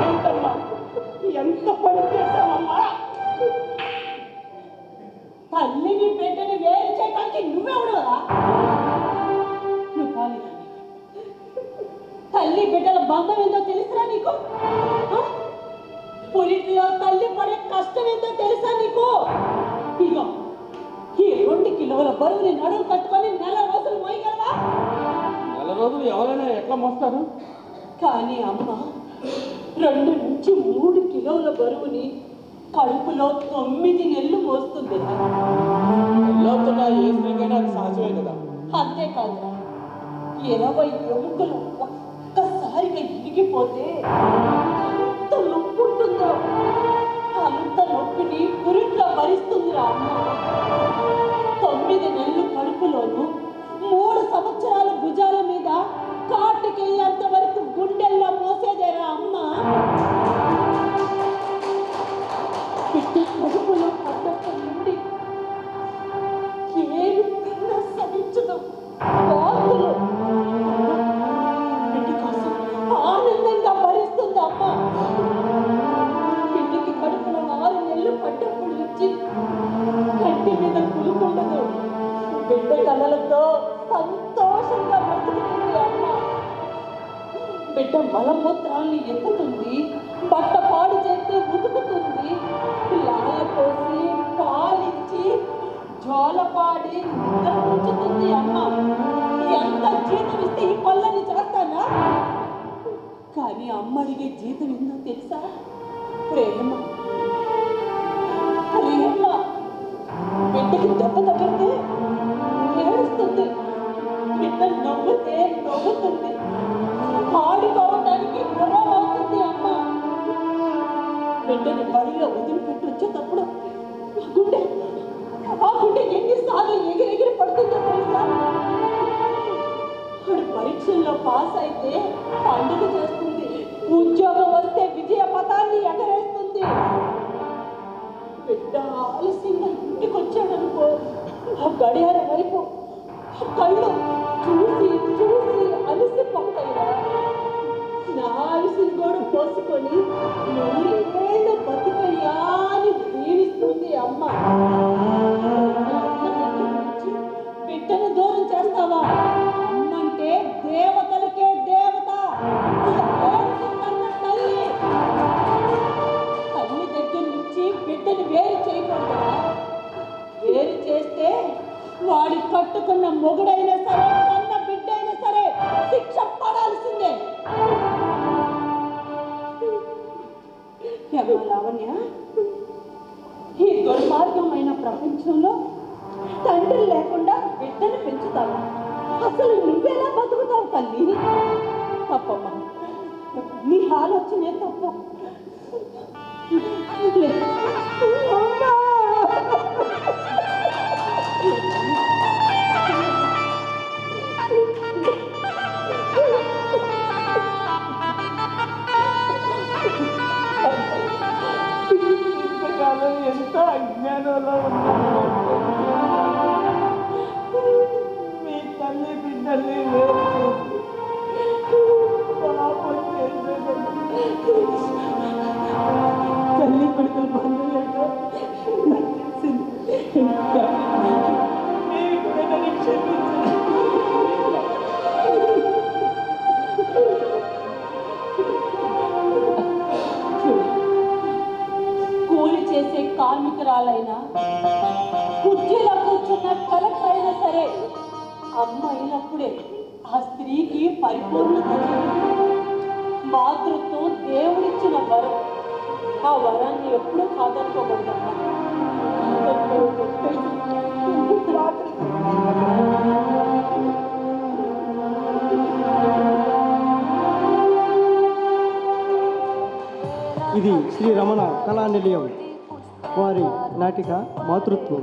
ఏంటమ్మా, ఎంత పని చేశావమ్మా? తల్లిని బిడ్డని వేరు చేయడానికి నువ్వెవడురా? నువ్వు కాలేదా? తల్లి బిడ్డల బంధం ఏందో తెలుసా నీకు? పురిటిలో తల్లి పడే కష్టం ఏందో తెలుసా నీకు? ఇగో ఈ 2 కిలోల బరువుని నడుము కట్టుకొని నెల రోజులు మోయగలవా? నెల రోజులు ఎవరైనా ఎట్లా మోస్తారు? కానీ అమ్మ 2 నుంచి 3 కిలోల బరువుని కడుపులో 9 నెలలు మోస్తుంది. లోతున్న ఏ స్త్రీకైనా అది సహజమే కదా. అంతేకాదురా, 20 ఎముకలు ఒక్కసారిగా ఇరిగిపోతే ఎంత నొప్పి ఉంటుందో అంత నొప్పిని పురిట్లో భరిస్తుందిరా అమ్మ. 9 నెలలు కడుపులోను 3 సంవత్సరాల భుజాల మీద కాటుకెళ్ళేంత వరకు గుండెల్లో మోసేదేరా అమ్మ. కడుపులో పడ్డప్పటి నుండి ఏమి తిన్నా సహించదు. వాంతులు బిడ్డ కోసం ఆనందంగా భరిస్తుంది అమ్మ. బిడ్డకి కడుపులో 6 నెలలు పడ్డప్పటి నుంచి కంటి మీద కులుకుండదు. బిడ్డ కళ్ళలతో సంతోషంగా బ్రతుకుతుంది అమ్మ. బిడ్డ మలమూత్రాన్ని ఎత్తుతుంది, బట్ట పాడు చేస్తే ఉతుకుతుంది, లాల పోసి పాలిచ్చి జోలపాడి నిద్ర ఉంచుతుంది అమ్మ. ఎంత జీతం ఇస్తే ఈ పళ్ళని చేస్తానా? కానీ అమ్మ అడిగే జీతం ఏందో తెలుసా? ప్రేమ. ప్రేమ. బిడ్డకి దెబ్బ తగిలితే ఏడుస్తుంది, బిడ్డ నవ్వుతే నవ్వుతుంది, ఆడుకోవటానికి గుర్రమవుతుంది అమ్మ. బిడ్డని బడిలో వదిలిపెట్టి వచ్చేటప్పుడు ఆ గుండె ఎన్నిసార్లు ఎగిరెగిరి పడుతుందో తెలుసా? వాడు పరీక్షల్లో పాస్ అయితే పండుగ చేస్తుంది, ఉద్యోగం వస్తే విజయ పథాన్ని ఎగరేస్తుంది. బిడ్డ ఆలస్యంగా ఇంటికి వచ్చాడనుకో, ఆ గడియారం వైపు కళ్ళు చూసి చూసి అలసిపోతాయిరా. నా అలసిని కూడా పోసుకొని 100 ఏళ్ళు బతికయ్యా అని బిడ్డని వేరు చేయకూడదా? వేరు చేస్తే వాడి కట్టుకున్న మొగుడైనా సరే కన్న బిడ్డ అయినా సరే శిక్ష పడాల్సిందే. ఏమో లావణ్య, ఈ దుర్మార్గమైన ప్రపంచంలో తండ్రి లేకుండా బిడ్డను పెంచుతావు. అసలు నువ్వెలా బతుకుతావు తల్లి? తప్పమ్మా, నీ ఆలోచనే తప్పు. అమ్మా! ఇంతకాలం ఎంత అజ్ఞానంలో ఉన్నాను. మీ తల్లి బిడ్డల్ని వేరు చేసి పాపం చేసేది. తల్లి కొడుకులు బంధువులు ఏంటో నాకు తెలిసింది. మీరు కూడా నన్ను క్షమించండి. కూలి చేసే కార్మికురాలైనా కుర్చీలో కూర్చున్న కలెక్టర్ అయినా సరే అమ్మ అయినప్పుడే ఆ స్త్రీకి పరిపూర్ణత. మాతృత్వం దేవుడిచ్చిన వరం. ఆ వరాన్ని ఎప్పుడూ కాదనుకోకూడదమ్మా. ఇది శ్రీ రమణ కళా నిలయం వారి నాటిక మాతృత్వం.